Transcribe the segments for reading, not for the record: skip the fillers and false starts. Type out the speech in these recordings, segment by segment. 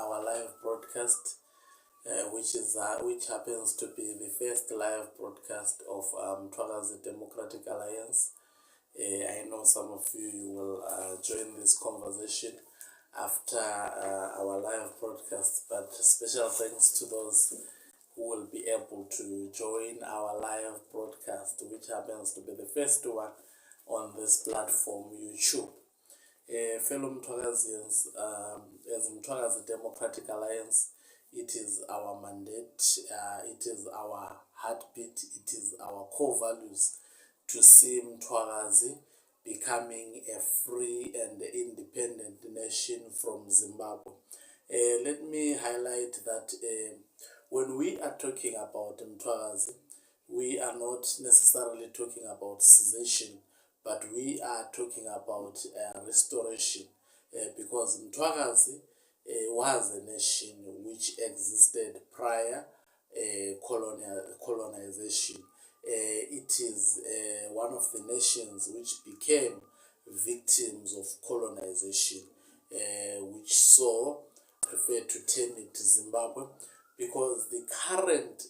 our live broadcast, which happens to be the first live broadcast of Mthwakazi Democratic Alliance. I know some of you will join this conversation after our live broadcast, but special thanks to those who will be able to join our live broadcast, which happens to be the first one on this platform, YouTube. Fellow Mthwakazians, as Mthwakazi Democratic Alliance, it is our mandate, it is our heartbeat, it is our core values to see Mthwakazi becoming a free and independent nation from Zimbabwe. Let me highlight that when we are talking about Mthwakazi, we are not necessarily talking about secession, but we are talking about restoration, because Mthwakazi was a nation which existed prior colonization. It is one of the nations which became victims of colonization, which so prefer to term it Zimbabwe, because the current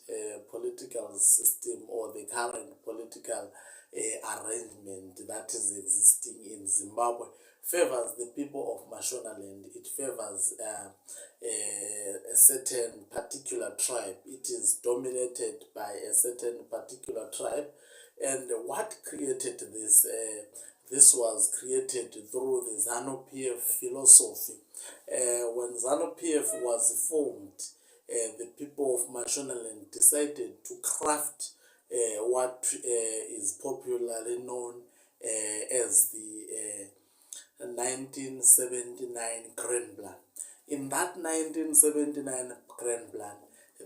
political system or the current political arrangement that is existing in Zimbabwe favors the people of Mashonaland. It favors a certain particular tribe. It is dominated by a certain particular tribe. And what created this? This was created through the ZANU-PF philosophy. When ZANU-PF was formed, the people of Mashonaland decided to craft what is popularly known as the 1979 Grand Plan. In that 1979 Grand Plan,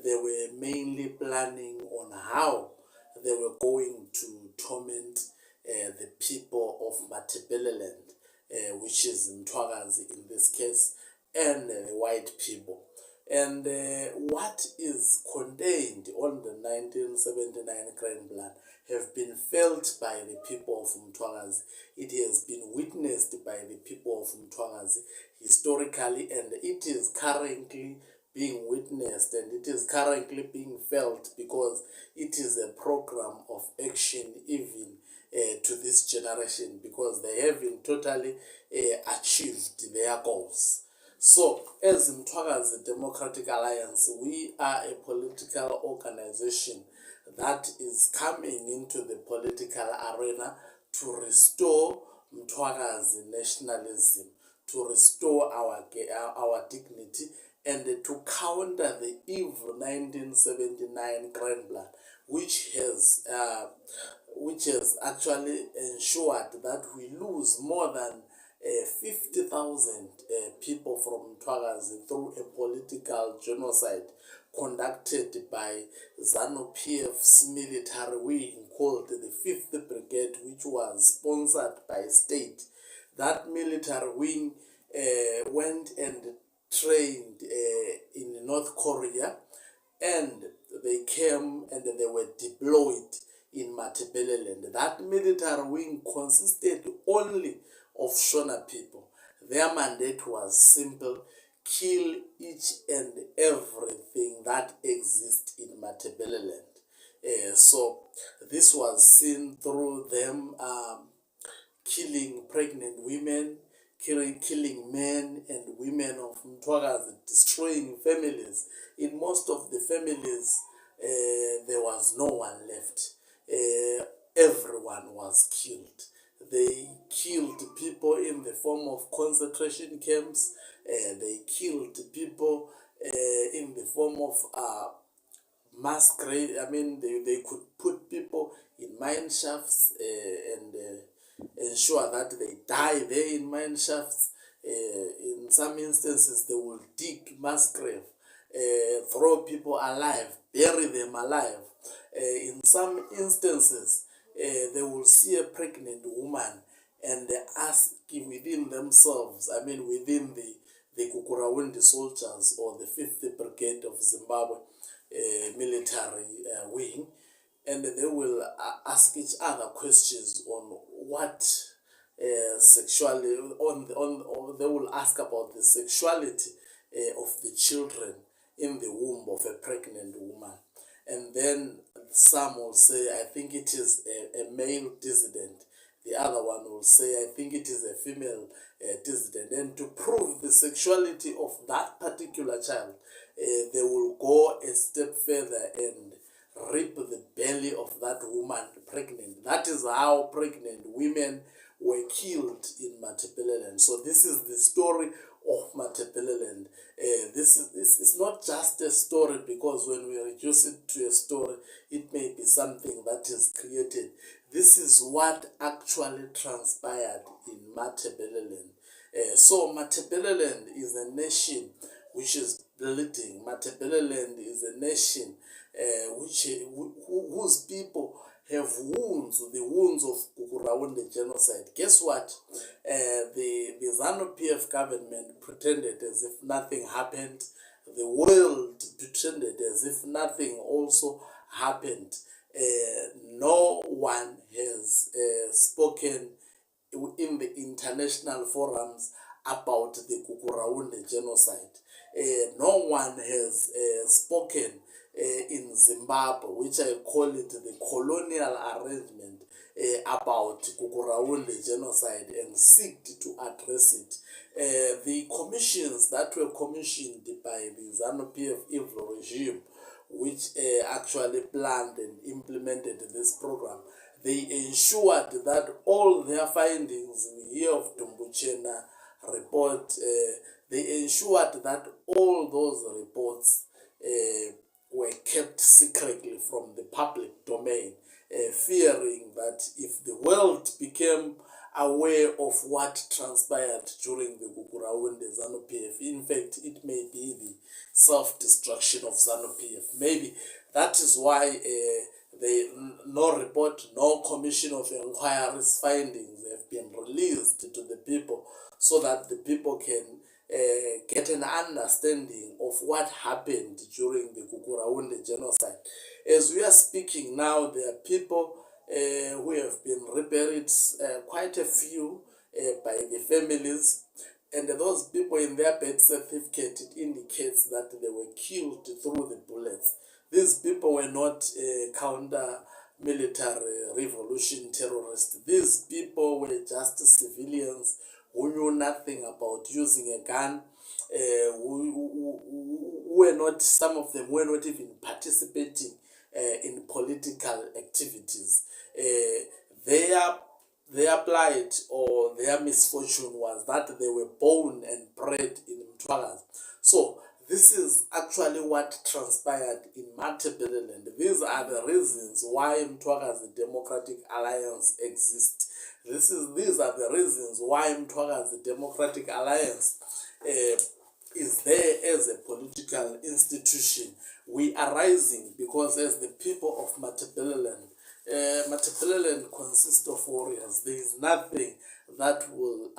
they were mainly planning on how they were going to torment the people of Matabeleland, which is Mthwakazi in this case, and the white people. And what is contained on the 1979 Grand Plan have been felt by the people of Mthwakazi. It has been witnessed by the people of Mthwakazi historically, and it is currently being witnessed, and it is currently being felt, because it is a program of action even to this generation, because they haven't totally achieved their goals. So, as Mthwakazi Democratic Alliance, we are a political organization that is coming into the political arena to restore Mthwakazi nationalism, to restore our dignity, and to counter the evil 1979 Grand Plan, which has actually ensured that we lose more than 50,000 people from Mthwakazi through a political genocide conducted by ZANU-PF's military wing called the 5th Brigade, which was sponsored by state. That military wing went and trained in North Korea, and they came and they were deployed in Matabeleland. That military wing consisted only of Shona people. Their mandate was simple: kill each and everything that exists in Matabeleland. So this was seen through them killing pregnant women, killing men and women of Mthwakazi, destroying families. In most of the families, there was no one left. Everyone was killed. They killed people in the form of concentration camps. They killed people in the form of mass grave. I mean, they could put people in mine shafts and ensure that they die there in mine shafts. In some instances, they will dig mass grave, throw people alive, bury them alive. In some instances, they will see a pregnant woman and ask within themselves, I mean within the Kukurawundi soldiers or the 5th Brigade of Zimbabwe military wing, and they will ask each other questions on what sexually, or they will ask about the sexuality of the children in the womb of a pregnant woman. And then some will say, I think it is a male dissident. The other one will say, I think it is a female dissident. And to prove the sexuality of that particular child, they will go a step further and rip the belly of that woman pregnant. That is how pregnant women were killed in Matabeleland. So this is the story of Matabeleland. This is not just a story, because when we reduce it to a story, it may be something that is created. This is what actually transpired in Matabeleland. So Matabeleland is a nation which is bleeding. Matabeleland is a nation whose people have wounds, the wounds of Gukuraunde genocide. Guess what? The ZANU-PF government pretended as if nothing happened. The world pretended as if nothing also happened. No one has spoken in the international forums about the Gukuraunde genocide. No one has spoken in Zimbabwe, which I call it the colonial arrangement, about Gukuraunde genocide and seek to address it. The commissions that were commissioned by the ZANU-PF evil regime, which actually planned and implemented this program, they ensured that all their findings, we hear of Dumbuchena report, they ensured that all those reports were kept secretly from the public domain, fearing that if the world became aware of what transpired during the Gukuraunde ZANU-PF, in fact, it may be the self-destruction of ZANU-PF. Maybe that is why no report, no commission of inquiry's findings have been released to the people, so that the people can get an understanding of what happened during the Gukuraunde genocide. As we are speaking now, there are people who have been reburied, quite a few by the families, and those people, in their birth certificate, it indicates that they were killed through the bullets. These people were not counter-military revolution terrorists. These people were just civilians who knew nothing about using a gun, who were not, some of them were not even participating in political activities. Their plight or their misfortune was that they were born and bred in Mthwakazi. So this is actually what transpired in Matabeleland. These are the reasons why Mthwakazi Democratic Alliance exists. These are the reasons why Mthwakazi Democratic Alliance is there as a political institution. We are rising because, as the people of Matabeleland, Matabeleland consists of warriors. There is nothing that will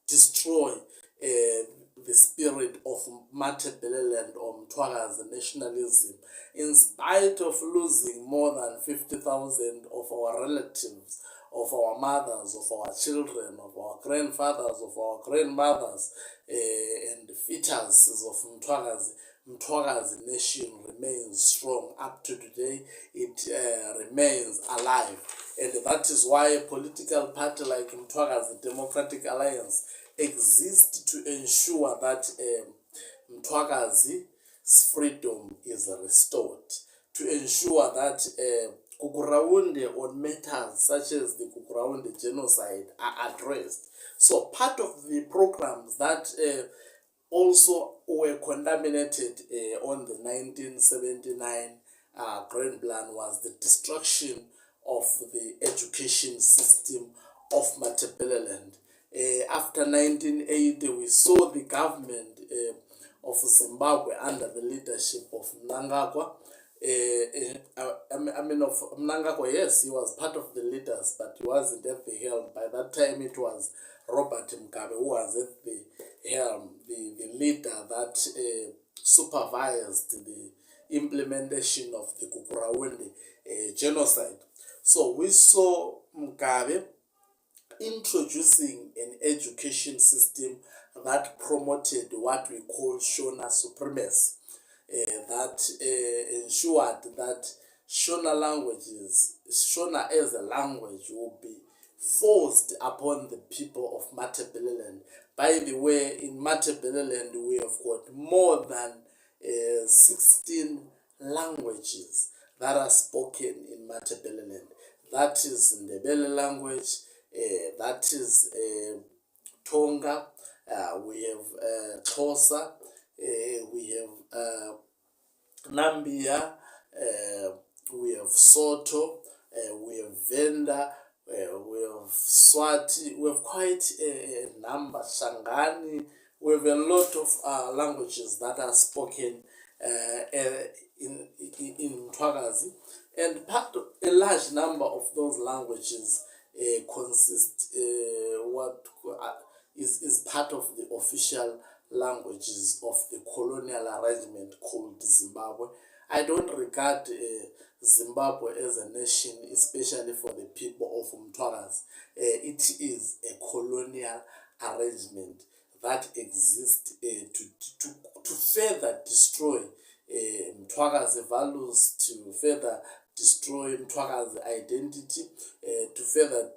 destroy the spirit of Matabeleland or Mthwakazi nationalism. In spite of losing more than 50,000 of our relatives, of our mothers, of our children, of our grandfathers, of our grandmothers, and fetuses of Mthwakazi, Mthwakazi nation remains strong. Up to today, it remains alive. And that is why a political party like Mthwakazi Democratic Alliance exists to ensure that Mthwakazi's freedom is restored, to ensure that Gukuraunde on matters such as the Gukuraunde genocide are addressed. So part of the programs that also were contaminated on the 1979 Grand Plan was the destruction of the education system of Matabeleland. After 1980, we saw the government of Zimbabwe under the leadership of Mnangagwa. Of Mnangagwa, yes, he was part of the leaders, but he wasn't at the helm. By that time, it was Robert Mugabe who was at the helm, the leader that supervised the implementation of the Gukuraunde genocide. So we saw Mugabe introducing an education system that promoted what we call Shona supremacy, that ensured that Shona languages, Shona as a language, will be forced upon the people of Matabeleland. By the way, in Matabeleland, we have got more than 16 languages that are spoken in Matabeleland. That is Ndebele language, that is Tonga, we have Xhosa, we have Nambia, we have Soto, we have Venda, we have Swati, we have quite a number, Shangani, we have a lot of languages that are spoken in Mthwakazi, and a large number of those languages consist what is part of the official languages of the colonial arrangement called Zimbabwe. I don't regard Zimbabwe as a nation, especially for the people of Mthwakazi. It is a colonial arrangement that exists to further destroy Mthwakazi values, to further destroy Mthwakazi identity, to further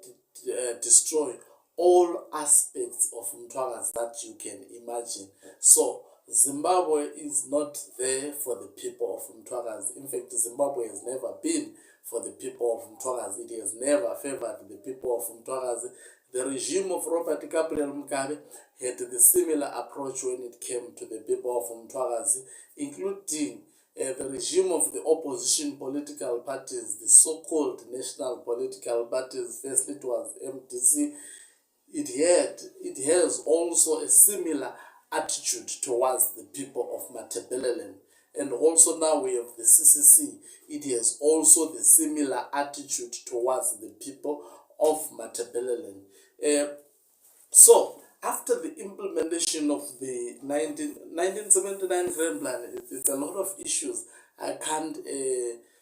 destroy all aspects of Mthwakazi that you can imagine. So Zimbabwe is not there for the people of Mthwakazi. In fact, Zimbabwe has never been for the people of Mthwakazi. It has never favored the people of Mthwakazi. The regime of Robert Gabriel Mugabe had the similar approach when it came to the people of Mthwakazi, including the regime of the opposition political parties, the so-called national political parties. Firstly, it was MDC. It has also a similar attitude towards the people of Matabeleland. And also now we have the CCC. It has also the similar attitude towards the people of Matabeleland. So, after the implementation of the 1979 Grand Plan, it's a lot of issues. I can't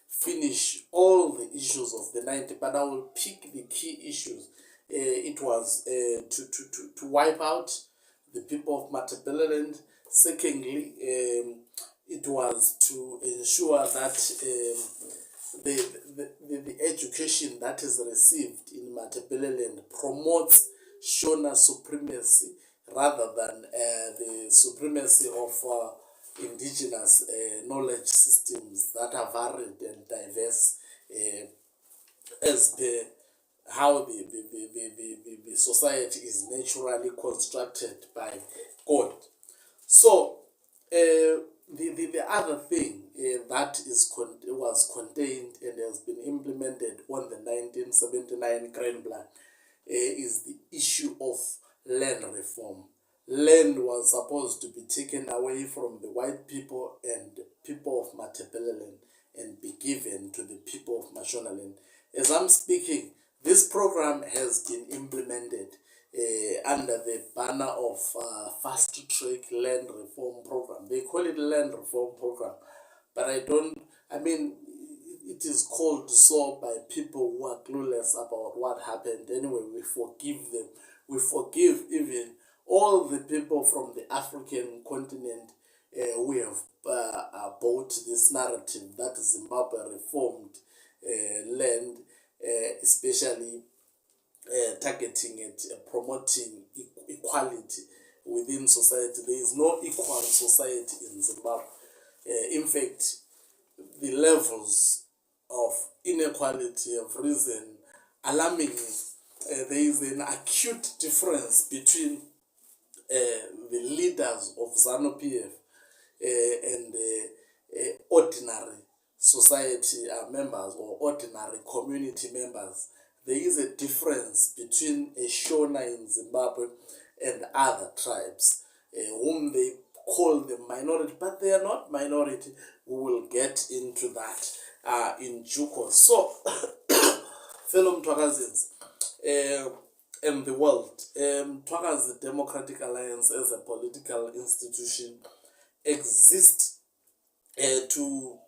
finish all the issues of the 90, but I will pick the key issues. It was to wipe out the people of Matabeleland. Secondly, it was to ensure that the education that is received in Matabeleland promotes Shona supremacy rather than the supremacy of indigenous knowledge systems that are varied and diverse as per how the society is naturally constructed by God. So the other thing that was contained and has been implemented on the 1979 Grand Plan is the issue of land reform. Land was supposed to be taken away from the white people and people of Matabeleland and be given to the people of Mashonaland. As I'm speaking, this program has been implemented under the banner of Fast Track Land Reform Program. They call it Land Reform Program, but it is called so by people who are clueless about what happened. Anyway, we forgive them. We forgive even all the people from the African continent who have bought this narrative that Zimbabwe reformed land, especially targeting it, promoting equality within society. There is no equal society in Zimbabwe. In fact, the levels of inequality have risen alarmingly. There is an acute difference between the leaders of ZANU-PF and ordinary society members or ordinary community members. There is a difference between a Shona in Zimbabwe and other tribes whom they call the minority, but they are not minority. We will get into that in due course. So, fellow Mthwakazins and the world, Mthwakazi Democratic Alliance as a political institution exists to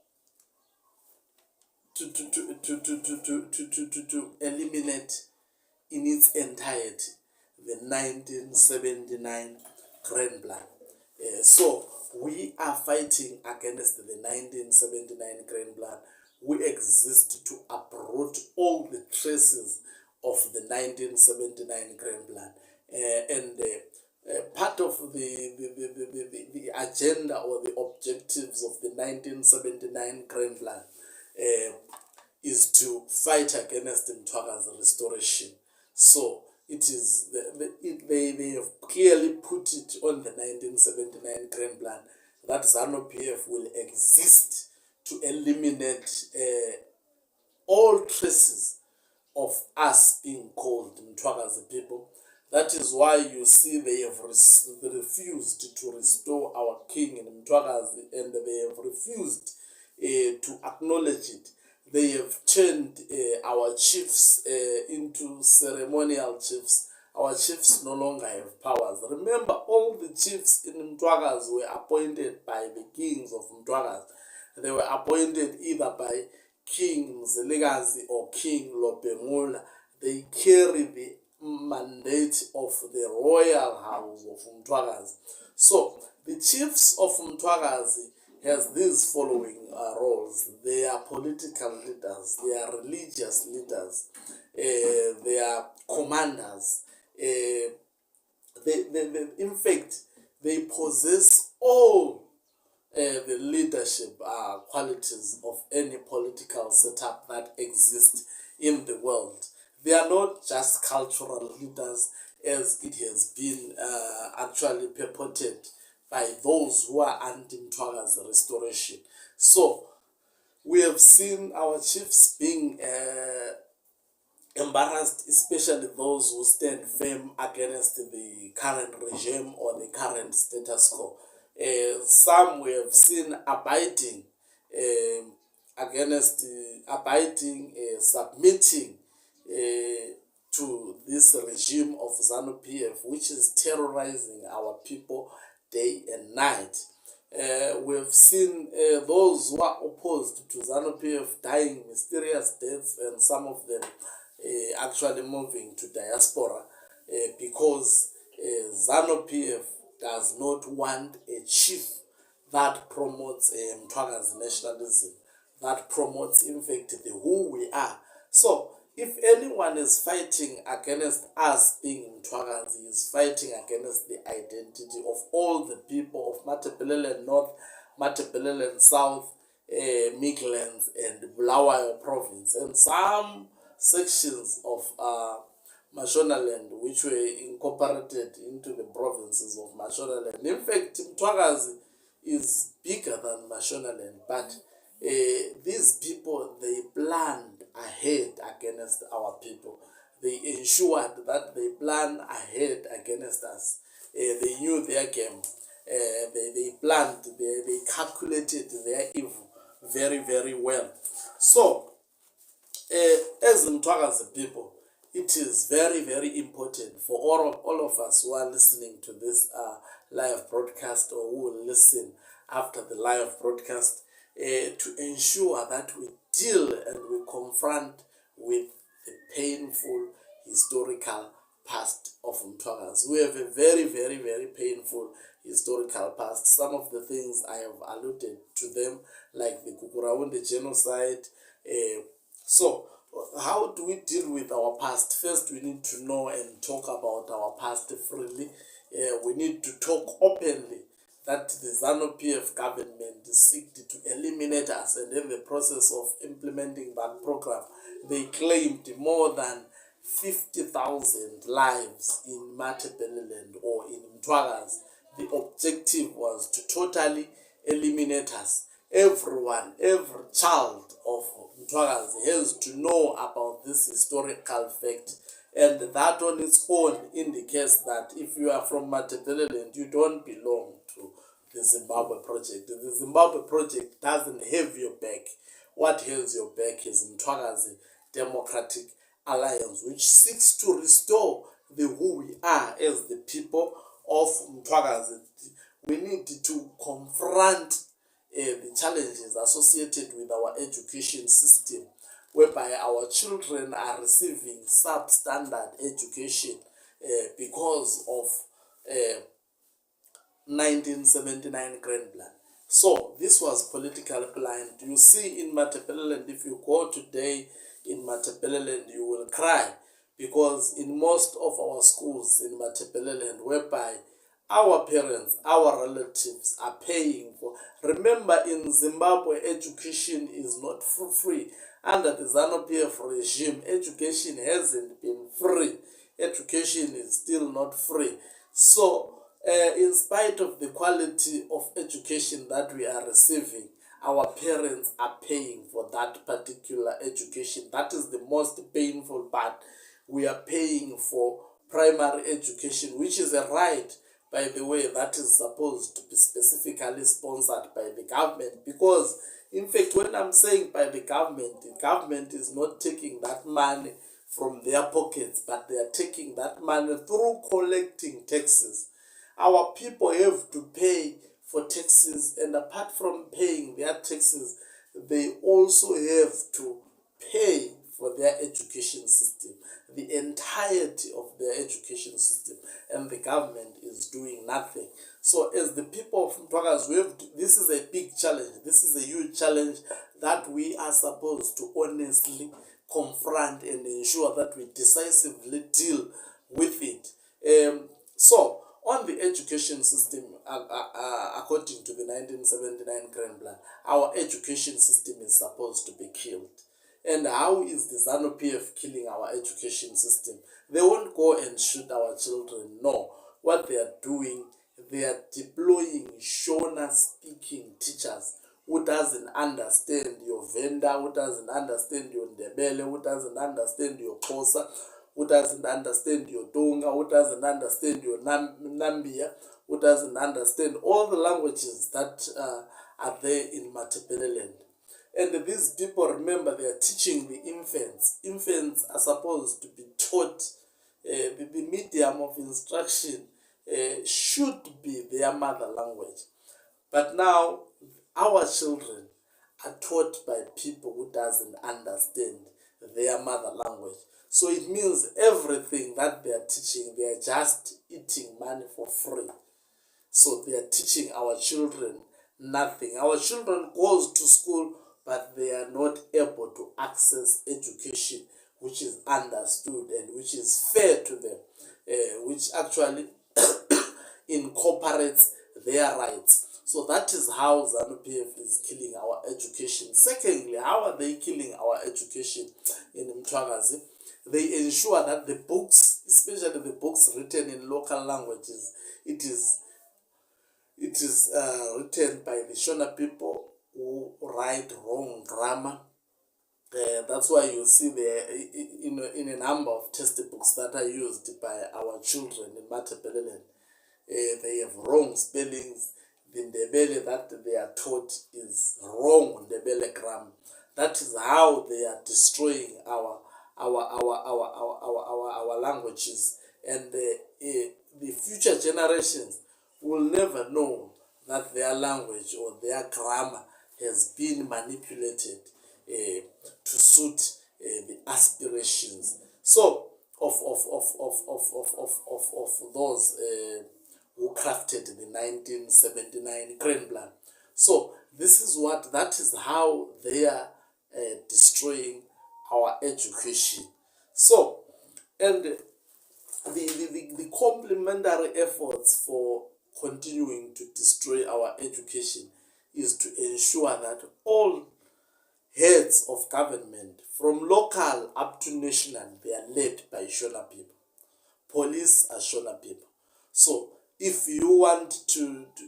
eliminate in its entirety the 1979 Grand Plan. So we are fighting against the 1979 Grand Plan. We exist to uproot all the traces of the 1979 Grand Plan. And part of the agenda or the objectives of the 1979 Grand Plan is to fight against Mthwakazi restoration. So it is they have clearly put it on the 1979 Grand Plan that ZANU-PF will exist to eliminate all traces of us being called Mthwakazi people. That is why you see they have refused to restore our king in Mthwakazi, and they have refused to acknowledge it. They have turned our chiefs into ceremonial chiefs. Our chiefs no longer have powers. Remember, all the chiefs in Mthwakazi were appointed by the kings of Mthwakazi. They were appointed either by King Mthwakazi or King Lopengula. They carry the mandate of the royal house of Mthwakazi. So the chiefs of Mthwakazi has these following roles. They are political leaders, they are religious leaders, they are commanders. In fact, they possess all the leadership qualities of any political setup that exists in the world. They are not just cultural leaders, as it has been actually purported by those who are anti-Mthwakazi restoration. So we have seen our chiefs being embarrassed, especially those who stand firm against the current regime or the current status quo. Some we have seen abiding submitting to this regime of ZANU-PF, which is terrorizing our people day and night. We've seen those who are opposed to ZANU-PF dying mysterious deaths, and some of them actually moving to diaspora because ZANU-PF does not want a chief that promotes Mthwakazi nationalism, that promotes, in fact, the who we are. So if anyone is fighting against us being Mthwakazi, is fighting against the identity of all the people of Matabeleland North, Matabeleland South, Midlands, and Bulawayo province, and some sections of Mashonaland, which were incorporated into the provinces of Mashonaland. In fact, Mthwakazi is bigger than Mashonaland, but these people, they planned ahead against our people. They ensured that they planned ahead against us. They knew their game. They planned, they calculated their evil very, very well. So, as Mthwakazi people, it is very, very important for all of us who are listening to this live broadcast, or who will listen after the live broadcast, to ensure that we deal and we confront with the painful historical past of Mthwakazi. We have a very, very, very painful historical past. Some of the things I have alluded to them, like the Kukuraunde genocide. So how do we deal with our past? First, we need to know and talk about our past freely. We need to talk openly that the ZANU-PF government seeked to eliminate us, and in the process of implementing that program, they claimed more than 50,000 lives in Matabeleland or in Mthwakazi. The objective was to totally eliminate us. Everyone, every child of Mthwakazi has to know about this historical fact, and that on its own indicates that if you are from Matabeleland, you don't belong to the Zimbabwe project. The Zimbabwe project doesn't have your back. What has your back is Mthwakazi Democratic Alliance, which seeks to restore the who we are as the people of Mthwakazi. We need to confront the challenges associated with our education system, whereby our children are receiving substandard education because of 1979 Grand Plan. So this was politically planned. You see in Matabeleland, if you go today in Matabeleland, you will cry, because in most of our schools in Matabeleland, whereby our parents, our relatives are paying for. Remember, in Zimbabwe, education is not free. Under the ZANU-PF regime, education hasn't been free. Education is still not free. So, in spite of the quality of education that we are receiving, our parents are paying for that particular education. That is the most painful part. We are paying for primary education, which is a right, by the way, that is supposed to be specifically sponsored by the government. Because, in fact, when I'm saying by the government is not taking that money from their pockets, but they are taking that money through collecting taxes. Our people have to pay for taxes, and apart from paying their taxes, they also have to pay for their education system, the entirety of their education system, and the government is doing nothing. So as the people of Mthwakazi, this is a big challenge. This is a huge challenge that we are supposed to honestly confront and ensure that we decisively deal with it. So on the education system, according to the 1979 Grand Plan, our education system is supposed to be killed. And how is the ZANU-PF killing our education system? They won't go and shoot our children. No. What they are doing, they are deploying Shona-speaking teachers who doesn't understand your Venda, who doesn't understand your Ndebele, who doesn't understand your Xhosa, who doesn't understand your Tonga, who doesn't understand your Nambia, who doesn't understand all the languages that are there in Matabeleland. And these people, remember, they are teaching the infants. Infants are supposed to be taught, the medium of instruction should be their mother language. But now, our children are taught by people who doesn't understand their mother language. So it means everything that they are teaching, they are just eating money for free. So they are teaching our children nothing. Our children goes to school, but they are not able to access education which is understood and which is fair to them, which actually incorporates their rights. So that is how ZANU-PF is killing our education. Secondly, how are they killing our education in Mthwakazi? They ensure that the books, especially the books written in local languages, it is written by the Shona people who write wrong grammar. That's why you see there in a number of textbooks that are used by our children in Matabeleland, they have wrong spellings. The Ndebele that they are taught is wrong Ndebele grammar. That is how they are destroying our languages, and the future generations will never know that their language or their grammar has been manipulated to suit the aspirations of those who crafted the 1979 Grand Plan. So that is how they are destroying our education. So, and the complementary efforts for continuing to destroy our education is to ensure that all heads of government, from local up to national, they are led by Shona people. Police are Shona people. So if you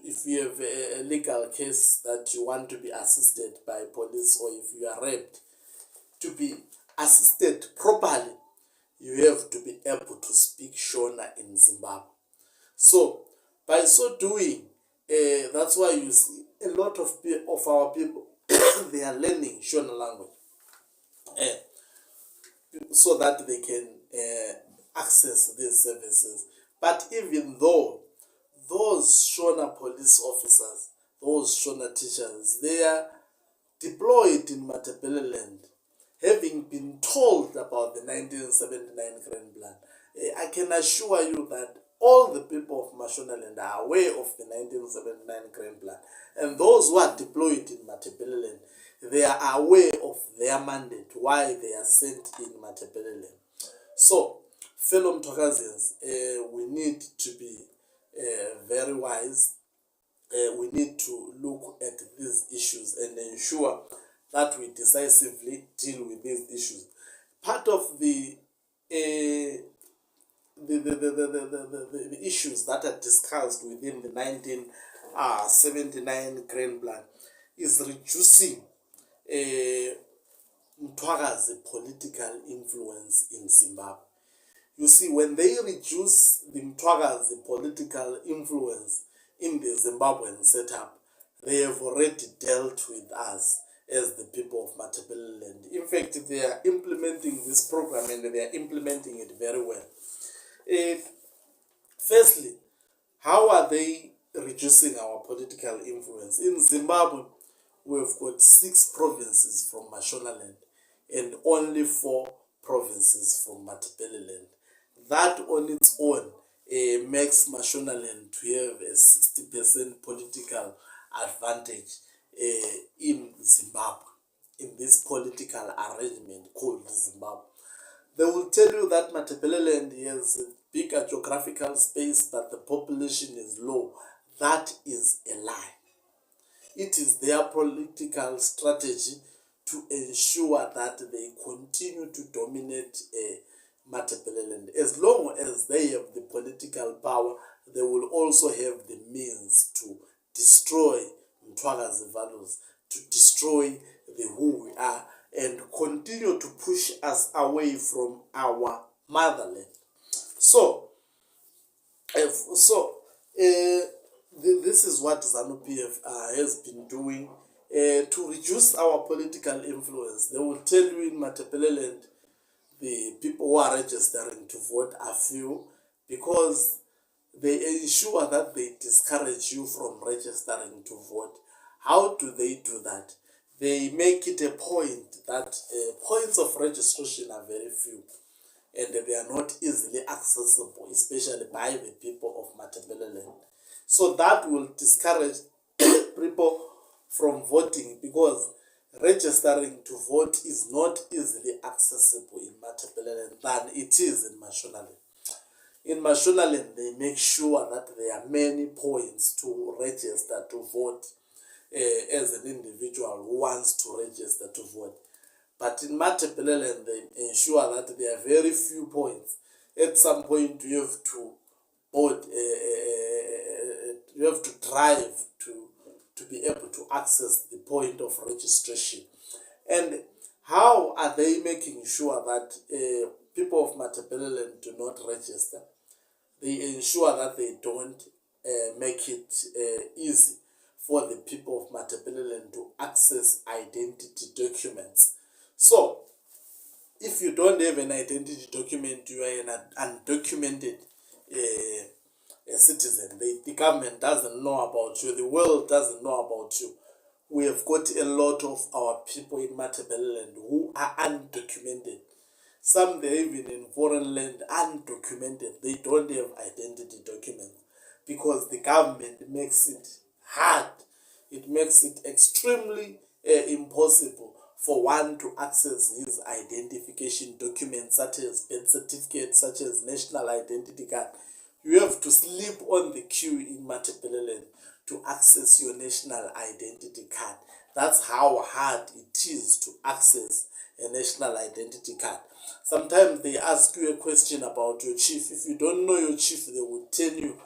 if you have a legal case that you want to be assisted by police, or if you are raped, to be assisted properly, you have to be able to speak Shona in Zimbabwe. So by so doing, that's why you see a lot of our people, they are learning Shona language, so that they can access these services. But even though those Shona police officers, those Shona teachers, they are deployed in Matabeleland, having been told about the 1979 Grand Plan, I can assure you that all the people of Mashonaland are aware of the 1979 Grand Plan. And those who are deployed in Matabeleland, they are aware of their mandate, why they are sent in Matabeleland. So, fellow Mthwakazians, we need to be very wise. We need to look at these issues and ensure that we decisively deal with these issues. Part of the issues that are discussed within the 1979 Grand Plan is reducing Mthwakazi political influence in Zimbabwe. You see, when they reduce the Mthwakazi political influence in the Zimbabwean setup, they have already dealt with us as the people of Matabeleland. In fact, they are implementing this program and they are implementing it very well. Firstly, how are they reducing our political influence? In Zimbabwe, we've got 6 provinces from Mashonaland and only 4 provinces from Matabeleland. That on its own makes Mashonaland to have a 60% political advantage in Zimbabwe, in this political arrangement called Zimbabwe. They will tell you that Matabeleland has a bigger geographical space, that the population is low. That is a lie. It is their political strategy to ensure that they continue to dominate Matabeleland. As long as they have the political power, they will also have the means to destroy Mthwakazi values, to destroy the who we are, and continue to push us away from our motherland. So, this is what ZANU-PF has been doing to reduce our political influence. They will tell you in Matabeleland, the people who are registering to vote are few, because they ensure that they discourage you from registering to vote. How do they do that? They make it a point that points of registration are very few and they are not easily accessible, especially by the people of Matabeleland. So that will discourage people from voting, because registering to vote is not easily accessible in Matabeleland than it is in Mashonaland. In Mashonaland, they make sure that there are many points to register to vote as an individual who wants to register to vote. But in Matabeleland, they ensure that there are very few points. At some point, you have to vote, you have to drive to be able to access the point of registration. And how are they making sure that people of Matabeleland do not register? They ensure that they don't make it easy for the people of Matabeleland to access identity documents. So, if you don't have an identity document, you are an undocumented citizen. The government doesn't know about you. The world doesn't know about you. We have got a lot of our people in Matabeleland who are undocumented. Some, they're even in foreign land, undocumented. They don't have identity documents because the government makes it hard. It makes it extremely impossible for one to access his identification documents, such as birth certificate, such as national identity card. You have to sleep on the queue in Matabeleland to access your national identity card. That's how hard it is to access a national identity card. Sometimes they ask you a question about your chief. If you don't know your chief, they will tell you,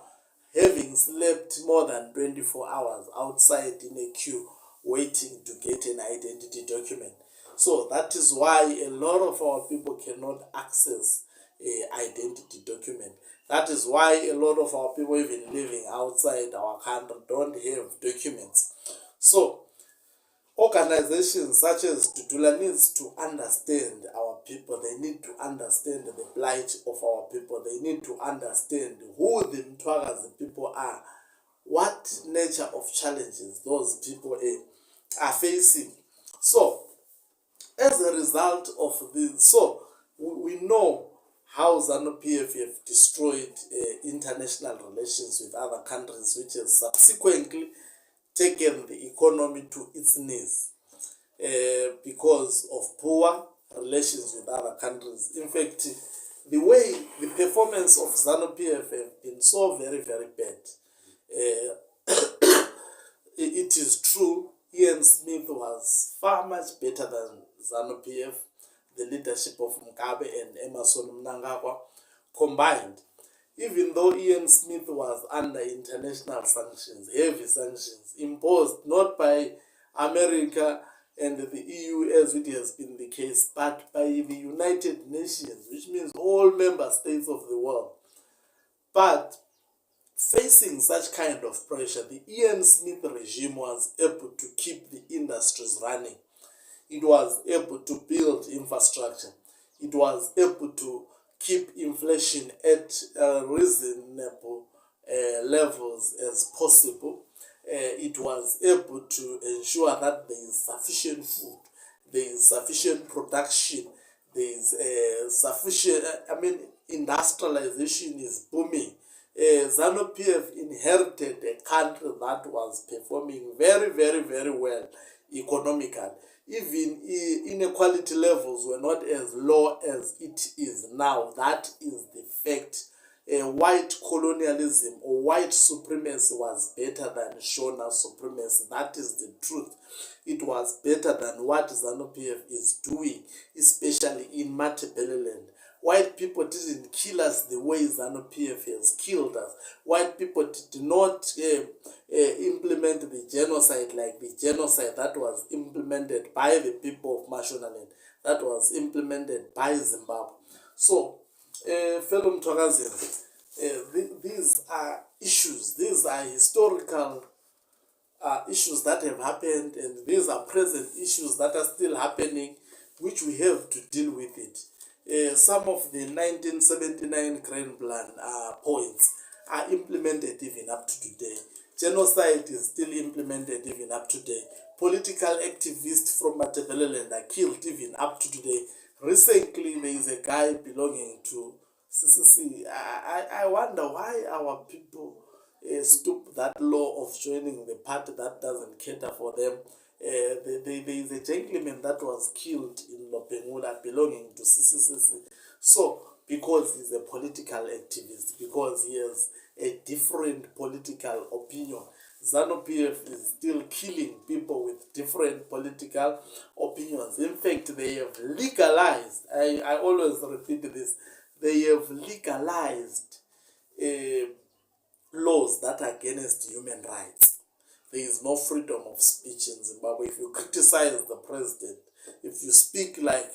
having slept more than 24 hours outside in a queue waiting to get an identity document. So that is why a lot of our people cannot access an identity document. That is why a lot of our people, even living outside our country, don't have documents. So organizations such as Tutula needs to understand our people. They need to understand the plight of our people. They need to understand who the Mthwakazi people are, what nature of challenges those people are facing. So, as a result of this, so we know how ZANU-PF have destroyed international relations with other countries, which has subsequently taken the economy to its knees because of poor relations with other countries. In fact, the way the performance of ZANU-PF have been so very, very bad. It is true, Ian Smith was far much better than ZANU-PF, the leadership of Mugabe and Emerson Mnangagwa combined. Even though Ian Smith was under international sanctions, heavy sanctions, imposed not by America and the EU as it has been the case, but by the United Nations, which means all member states of the world. But facing such kind of pressure, the Ian Smith regime was able to keep the industries running. It was able to build infrastructure. It was able to keep inflation at reasonable levels as possible. It was able to ensure that there is sufficient food, there is sufficient production, there is sufficient, industrialization is booming. ZANU-PF inherited a country that was performing very, very, very well economically. Even inequality levels were not as low as it is now. That is the fact. White colonialism or white supremacy was better than Shona supremacy. That is the truth. It was better than what ZANU-PF is doing, especially in Matabeleland. White people didn't kill us the way ZANU-PF has killed us. White people did not implement the genocide like the genocide that was implemented by the people of Mashonaland, that was implemented by Zimbabwe. So, fellow Mthwakazi, these are issues, these are historical issues that have happened, and these are present issues that are still happening, which we have to deal with it. Some of the 1979 Grand Plan points are implemented even up to today. Genocide is still implemented even up to today. Political activists from Matabeleland are killed even up to today. Recently, there is a guy belonging to CCC. I wonder why our people stoop that law of joining the party that doesn't cater for them. There is a gentleman that was killed in Lopengula belonging to CCC. So, because he's a political activist, because he has a different political opinion, ZANU-PF is still killing people with different political opinions. In fact, they have legalized, I always repeat this, they have legalized laws that are against human rights. There is no freedom of speech in Zimbabwe. If you criticize the president, if you speak like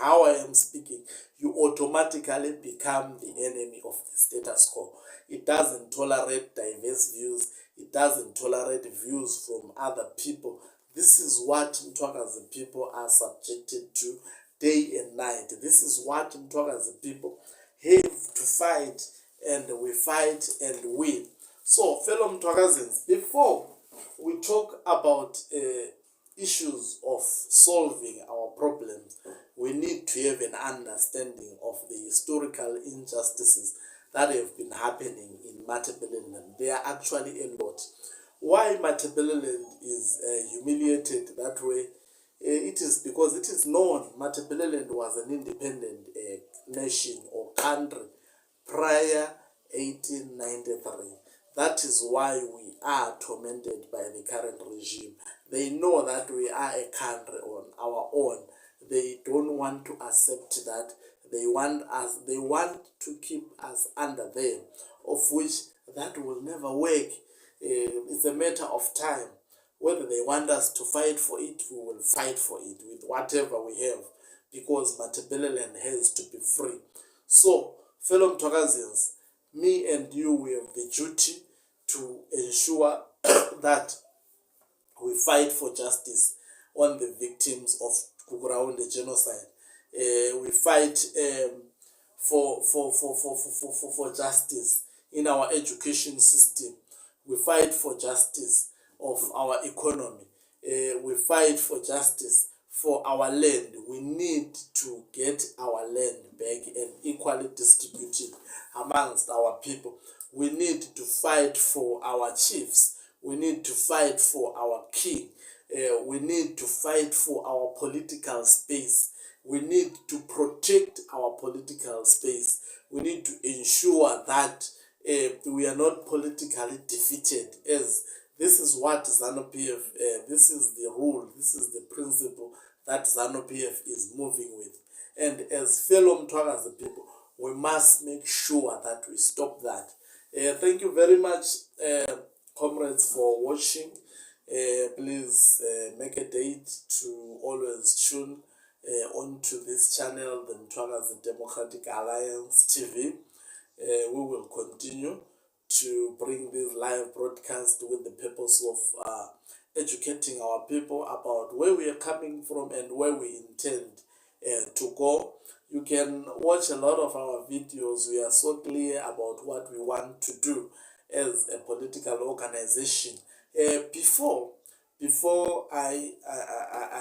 how I am speaking, you automatically become the enemy of the status quo. It doesn't tolerate diverse views. It doesn't tolerate views from other people. This is what Mthwakazi people are subjected to day and night. This is what Mthwakazi people have to fight, and we fight and win. So, fellow Mthwakazins, before we talk about issues of solving our problems, we need to have an understanding of the historical injustices that have been happening in Matabeleland. There are actually a lot. Why Matabeleland is humiliated that way, it is because it is known Matabeleland was an independent nation or country prior 1893. That is why we are tormented by the current regime. They know that we are a country on our own. They don't want to accept that. They want to keep us under them, of which that will never work. It's a matter of time. Whether they want us to fight for it, we will fight for it with whatever we have, because Matabeleland has to be free. So, fellow Mthwakazins, me and you, we have the duty to ensure that we fight for justice on the victims of Kuguraunde genocide. We fight for justice in our education system. We fight for justice of our economy. We fight for justice for our land. We need to get our land back and equally distributed amongst our people. We need to fight for our chiefs. We need to fight for our king. We need to fight for our political space. We need to protect our political space. We need to ensure that we are not politically defeated, as this is what ZANU-PF, this is the rule, this is the principle that ZANU-PF is moving with. And as fellow Mthwakazi people, we must make sure that we stop that. Thank you very much, comrades, for watching. Please make a date to always tune onto this channel, the Mthwakazi Democratic Alliance TV. We will continue to bring this live broadcast with the purpose of educating our people about where we are coming from and where we intend to go. You can watch a lot of our videos. We are so clear about what we want to do as a political organization. Before I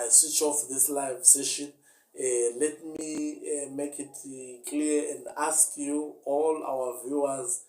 switch off this live session, let me make it clear and ask you, all our viewers,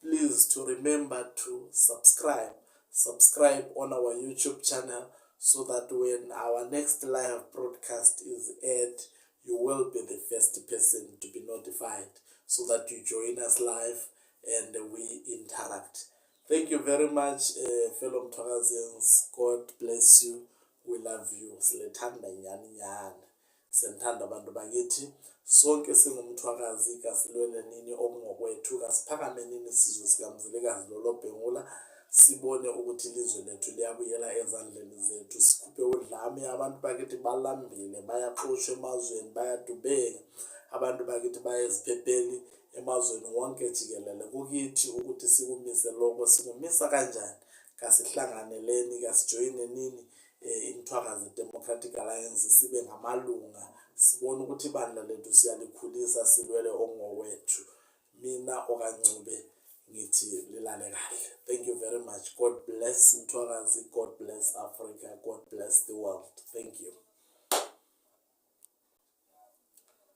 please to remember to subscribe on our YouTube channel, so that when our next live broadcast is aired, you will be the first person to be notified, so that you join us live and we interact. Thank you very much, fellow Mthwakazians. God bless you. We love you. Silethanda nyani nyani. Siyamthanda abantu bakithi. Sonke singumthwakazi, kasilwele nini okungokwethu, kasiphakame nini isizwe sikaMzilikazi lolobhengula, sibone ukuthi ilizwe lethu liyabuyela ezandleni zethu, sikhuphe udlame. Abantu bakithi balambile, bayaxoshwa emazweni, bayadubeka. Abantu bakithi bayeziphepheli emazweni wonke jikelele. Kukithi ukuthi sikumise lokho. Sikumisa kanjani? Kasihlanganeleni, kasijoyine nini iMthwakazi Democratic Alliance, sibe ngamalunga, sibone ukuthi ibandla lethu siyalikhulisa, silwele ongokwethu. Mina okancube ngithi lilale kahle. Thank you very much. God bless Mthwakazi. God bless Africa. God bless the world. Thank you.